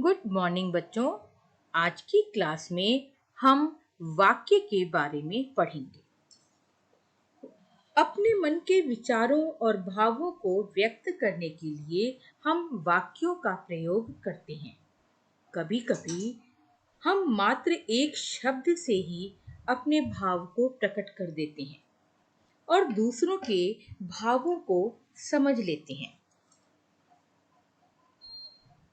Good morning बच्चों। आज की क्लास में हम वाक्य के बारे में पढ़ेंगे। अपने मन के विचारों और भावों को व्यक्त करने के लिए हम वाक्यों का प्रयोग करते हैं। कभी-कभी हम मात्र एक शब्द से ही अपने भाव को प्रकट कर देते हैं और दूसरों के भावों को समझ लेते हैं।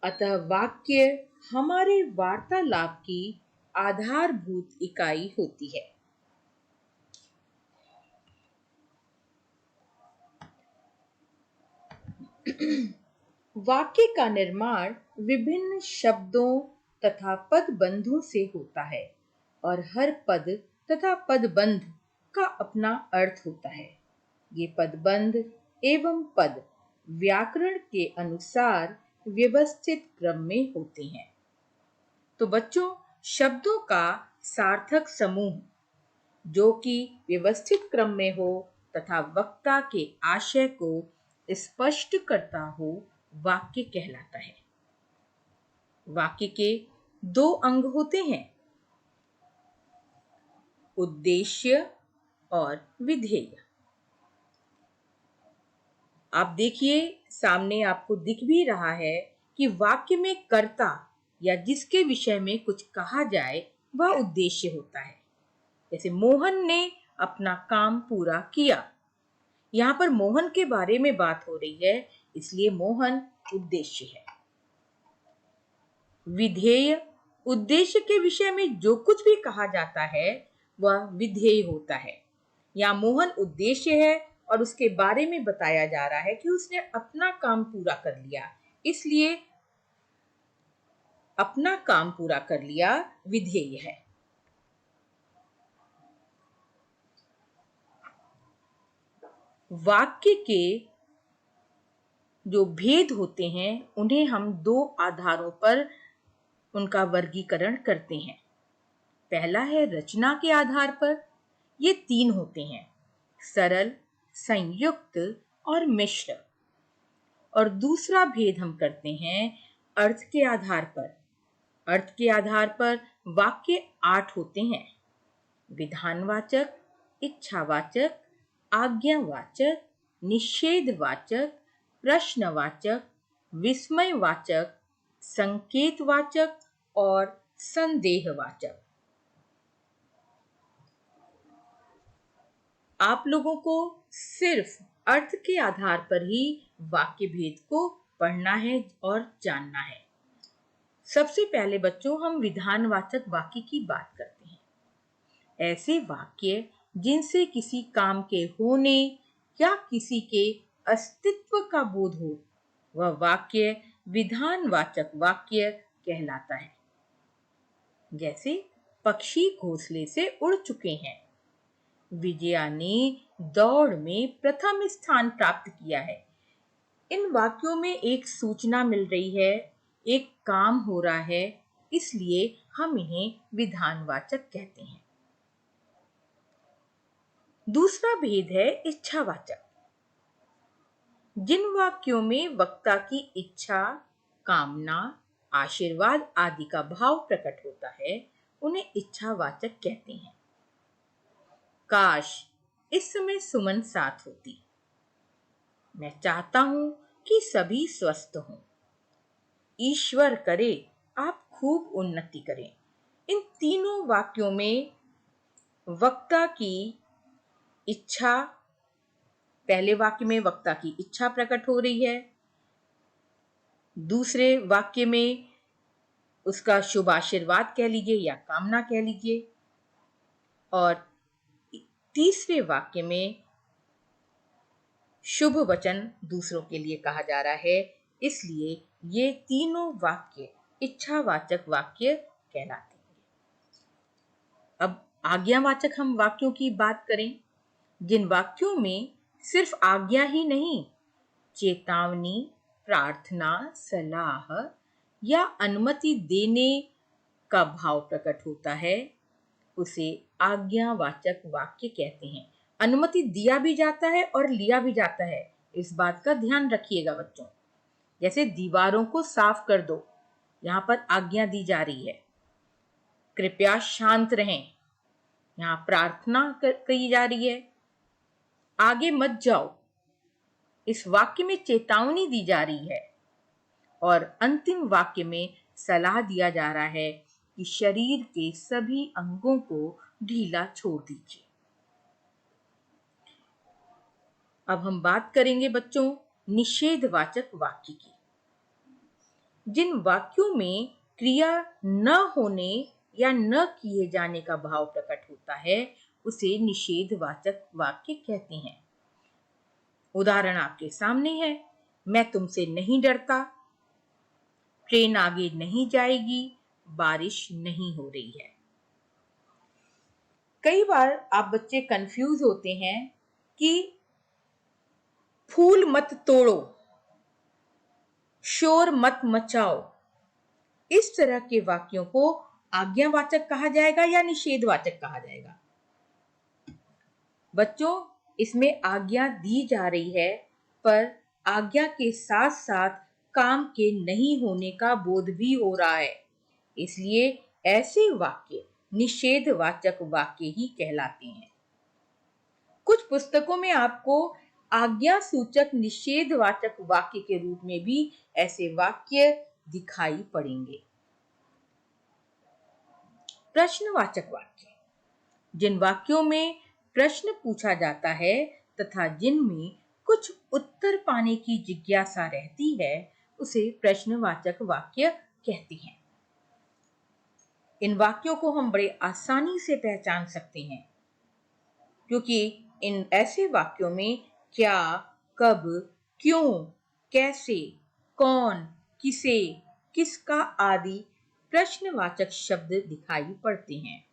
अतः वाक्य हमारे वार्तालाप की आधारभूत इकाई होती है। वाक्य का निर्माण विभिन्न शब्दों तथा पदबंधों से होता है और हर पद तथा पदबंध का अपना अर्थ होता है। ये पदबंध एवं पद व्याकरण के अनुसार व्यवस्थित क्रम में होते हैं। तो बच्चों, शब्दों का सार्थक समूह जो कि व्यवस्थित क्रम में हो तथा वक्ता के आशय को स्पष्ट करता हो, वाक्य कहलाता है। वाक्य के दो अंग होते हैं, उद्देश्य और विधेय। आप देखिए, सामने आपको दिख भी रहा है कि वाक्य में कर्ता या जिसके विषय में कुछ कहा जाए वह उद्देश्य होता है। जैसे मोहन ने अपना काम पूरा किया। यहाँ पर मोहन के बारे में बात हो रही है, इसलिए मोहन उद्देश्य है। विधेय उद्देश्य के विषय में जो कुछ भी कहा जाता है वह विधेय होता है। यहाँ मोहन उद्देश्य है और उसके बारे में बताया जा रहा है कि उसने अपना काम पूरा कर लिया, इसलिए अपना काम पूरा कर लिया विधेय है। वाक्य के जो भेद होते हैं उन्हें हम दो आधारों पर उनका वर्गीकरण करते हैं। पहला है रचना के आधार पर। ये तीन होते हैं, सरल, संयुक्त और मिश्र। और दूसरा भेद हम करते हैं अर्थ के आधार पर। अर्थ के आधार पर वाक्य 8 होते हैं, विधानवाचक, इच्छावाचक, आज्ञावाचक, निषेधवाचक, प्रश्नवाचक, विस्मयवाचक, संकेतवाचक और संदेहवाचक। आप लोगों को सिर्फ अर्थ के आधार पर ही वाक्य भेद को पढ़ना है और जानना है। सबसे पहले बच्चों, हम विधानवाचक वाक्य की बात करते हैं। ऐसे वाक्य जिनसे किसी काम के होने या किसी के अस्तित्व का बोध हो, वह वाक्य विधानवाचक वाक्य कहलाता है। जैसे पक्षी घोंसले से उड़ चुके हैं, विजया ने दौड़ में प्रथम स्थान प्राप्त किया है। इन वाक्यों में एक सूचना मिल रही है, एक काम हो रहा है, इसलिए हम इन्हें विधानवाचक कहते हैं। दूसरा भेद है इच्छावाचक। जिन वाक्यों में वक्ता की इच्छा, कामना, आशीर्वाद आदि का भाव प्रकट होता है, उन्हें इच्छावाचक कहते हैं। काश इस समय सुमन साथ होती। मैं चाहता हूं कि सभी स्वस्थ हों। ईश्वर करे आप खूब उन्नति करें। इन तीनों वाक्यों में वक्ता की इच्छा, पहले वाक्य में वक्ता की इच्छा प्रकट हो रही है, दूसरे वाक्य में उसका शुभ आशीर्वाद कह लीजिए या कामना कह लीजिए, और तीसरे वाक्य में शुभ वचन दूसरों के लिए कहा जा रहा है, इसलिए ये तीनों वाक्य इच्छावाचक वाक्य कहलाते हैं। अब आज्ञावाचक हम वाक्यों की बात करें, जिन वाक्यों में सिर्फ आज्ञा ही नहीं, चेतावनी, प्रार्थना, सलाह या अनुमति देने का भाव प्रकट होता है, उसे आज्ञावाचक वाक्य कहते हैं। अनुमति दिया भी जाता है और लिया भी जाता है, इस बात का ध्यान रखिएगा बच्चों। जैसे दीवारों को साफ कर दो, यहाँ पर आज्ञा दी जा रही है। कृपया शांत रहें, यहाँ प्रार्थना की जा रही है। आगे मत जाओ, इस वाक्य में चेतावनी दी जा रही है। और अंतिम वाक्य में सलाह दिया जा रहा है कि शरीर के सभी अंगों को ढीला छोड़ दीजिए। अब हम बात करेंगे बच्चों निषेधवाचक वाक्य की। जिन वाक्यों में क्रिया न होने या न किए जाने का भाव प्रकट होता है उसे निषेधवाचक वाक्य कहते हैं। उदाहरण आपके सामने है। मैं तुमसे नहीं डरता, ट्रेन आगे नहीं जाएगी, बारिश नहीं हो रही है। कई बार आप बच्चे कंफ्यूज होते हैं कि फूल मत तोड़ो, शोर मत मचाओ, इस तरह के वाक्यों को आज्ञावाचक कहा जाएगा या निषेधवाचक कहा जाएगा। बच्चों, इसमें आज्ञा दी जा रही है, पर आज्ञा के साथ साथ काम के नहीं होने का बोध भी हो रहा है, इसलिए ऐसे वाक्य निषेधवाचक वाक्य ही कहलाते हैं। कुछ पुस्तकों में आपको आज्ञा सूचक निषेधवाचक वाक्य के रूप में भी ऐसे वाक्य दिखाई पड़ेंगे। प्रश्नवाचक वाक्य, जिन वाक्यों में प्रश्न पूछा जाता है तथा जिनमें कुछ उत्तर पाने की जिज्ञासा रहती है उसे प्रश्नवाचक वाक्य कहते हैं। इन वाक्यों को हम बड़े आसानी से पहचान सकते हैं, क्योंकि इन ऐसे वाक्यों में क्या, कब, क्यों, कैसे, कौन, किसे, किसका आदि प्रश्नवाचक शब्द दिखाई पड़ते हैं।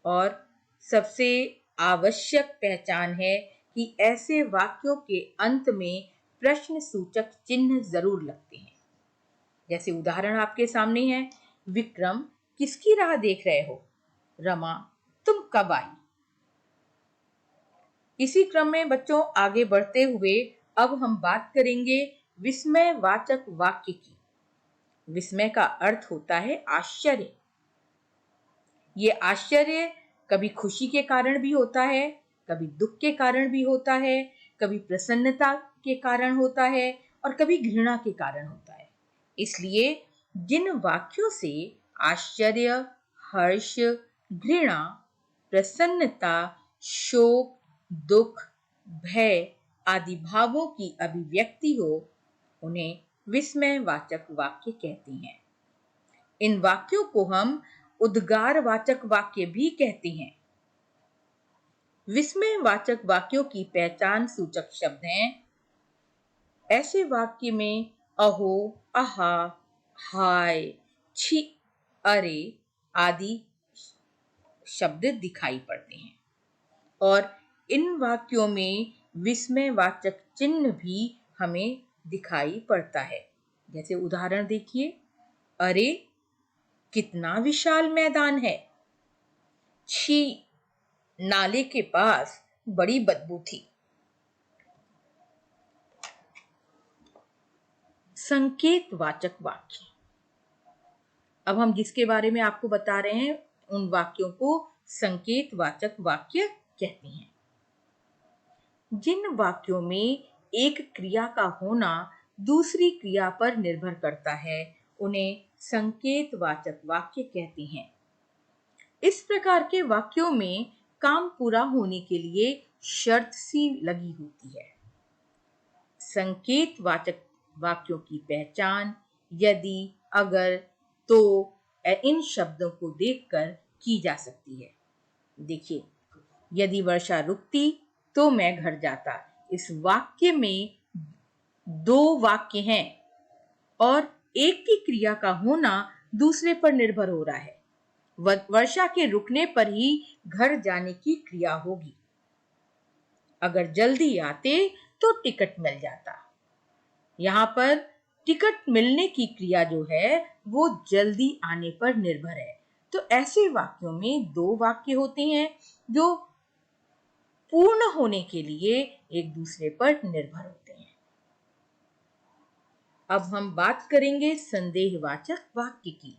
और सबसे आवश्यक पहचान है कि ऐसे वाक्यों के अंत में प्रश्न सूचक चिन्ह जरूर लगते हैं। जैसे उदाहरण आपके सामने है। विक्रम, किसकी राह देख रहे हो? रमा, तुम कब आई? इसी क्रम में बच्चों आगे बढ़ते हुए अब हम बात करेंगे विस्मयवाचक वाक्य की। विस्मय का अर्थ होता है आश्चर्य। ये आश्चर्य कभी खुशी के कारण भी होता है, कभी दुख के कारण भी होता है, कभी प्रसन्नता के कारण होता है और कभी घृणा के कारण होता है। इसलिए जिन वाक्यों से आश्चर्य, हर्ष, घृणा, प्रसन्नता, शोक, दुख, भय आदि भावों की अभिव्यक्ति हो उन्हें विस्मयवाचक वाक्य कहते हैं। इन वाक्यों को हम उद्गारवाचक वाक्य भी कहते हैं। विस्मयवाचक वाक्यों की पहचान सूचक शब्द हैं। ऐसे वाक्य में अहो, आहा, हाय, छी, अरे आदि शब्द दिखाई पड़ते हैं और इन वाक्यों में विस्मयवाचक चिन्ह भी हमें दिखाई पड़ता है। जैसे उदाहरण देखिए। अरे, कितना विशाल मैदान है। छी, नाले के पास बड़ी बदबू थी। संकेतवाचक वाक्य, अब हम जिसके बारे में आपको बता रहे हैं उन वाक्यों को संकेतवाचक वाक्य कहते हैं। जिन वाक्यों में एक क्रिया का होना दूसरी क्रिया पर निर्भर करता है उन्हें संकेतवाचक वाक्य कहते हैं। इस प्रकार के वाक्यों में काम पूरा होने के लिए शर्त सी लगी होती है। संकेतवाचक वाक्यों की पहचान यदि, अगर, तो इन शब्दों को देखकर की जा सकती है। देखिए, यदि वर्षा रुकती तो मैं घर जाता। इस वाक्य में दो वाक्य हैं और एक की क्रिया का होना दूसरे पर निर्भर हो रहा है। वर्षा के रुकने पर ही घर जाने की क्रिया होगी। अगर जल्दी आते तो टिकट मिल जाता। यहाँ पर टिकट मिलने की क्रिया जो है वो जल्दी आने पर निर्भर है। तो ऐसे वाक्यों में दो वाक्य होते हैं जो पूर्ण होने के लिए एक दूसरे पर निर्भर होते हैं। अब हम बात करेंगे संदेहवाचक वाक्य की।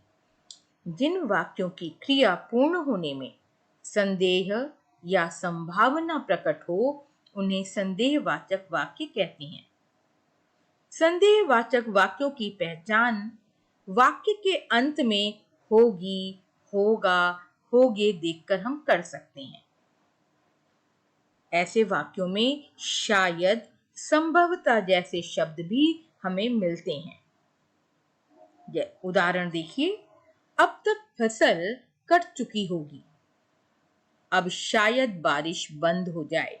जिन वाक्यों की क्रिया पूर्ण होने में संदेह या संभावना प्रकट हो, उन्हें संदेहवाचक वाक्य कहते हैं। संदेहवाचक वाक्यों की पहचान वाक्य के अंत में होगी, होगा, होगे देखकर हम कर सकते हैं। ऐसे वाक्यों में शायद, संभवतः जैसे शब्द भी हमें मिलते हैं। उदाहरण देखिए, अब तक फसल कट चुकी होगी, अब शायद बारिश बंद हो जाए।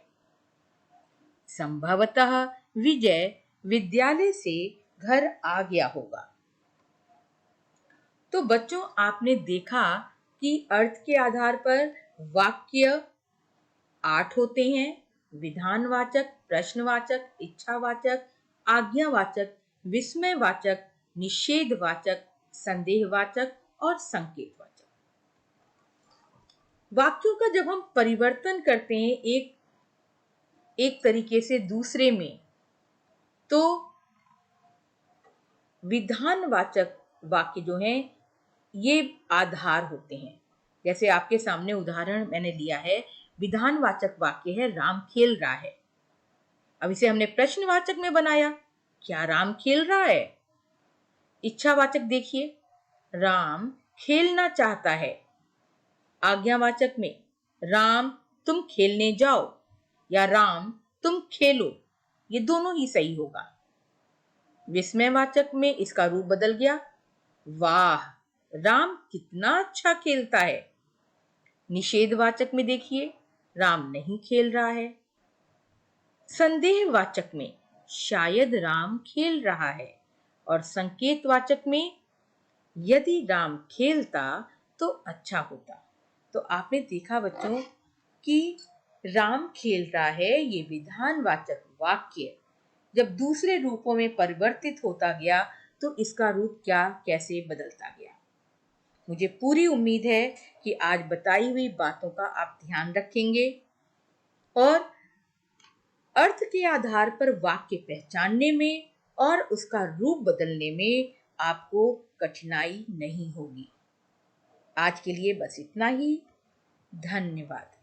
संभवतः विजय विद्यालय से घर आ गया होगा। तो बच्चों, आपने देखा कि अर्थ के आधार पर वाक्य 8 होते हैं। विधानवाचक, प्रश्नवाचक, इच्छावाचक, आज्ञावाचक, विस्मयवाचक, निषेधवाचक, संदेहवाचक और संकेतवाचक। वाक्यों का जब हम परिवर्तन करते हैं एक तरीके से दूसरे में, तो विधानवाचक वाक्य जो हैं ये आधार होते हैं। जैसे आपके सामने उदाहरण मैंने लिया है, विधानवाचक वाक्य है राम खेल रहा है। अब इसे हमने प्रश्नवाचक में बनाया, क्या राम खेल रहा है? इच्छावाचक देखिए, राम खेलना चाहता है। आज्ञावाचक में, राम तुम खेलने जाओ या राम तुम खेलो, ये दोनों ही सही होगा। विस्मयवाचक में इसका रूप बदल गया, वाह राम कितना अच्छा खेलता है। निषेधवाचक में देखिए, राम नहीं खेल रहा है। संदेहवाचक में, शायद राम खेल रहा है। और संकेतवाचक में, यदि राम खेलता तो अच्छा होता। तो आपने देखा बच्चों कि राम खेल रहा है, ये विधानवाचक वाक्य जब दूसरे रूपों में परिवर्तित होता गया तो इसका रूप क्या कैसे बदलता गया। मुझे पूरी उम्मीद है कि आज बताई हुई बातों का आप ध्यान रखेंगे और अर्थ के आधार पर वाक्य पहचानने में और उसका रूप बदलने में आपको कठिनाई नहीं होगी। आज के लिए बस इतना ही। धन्यवाद।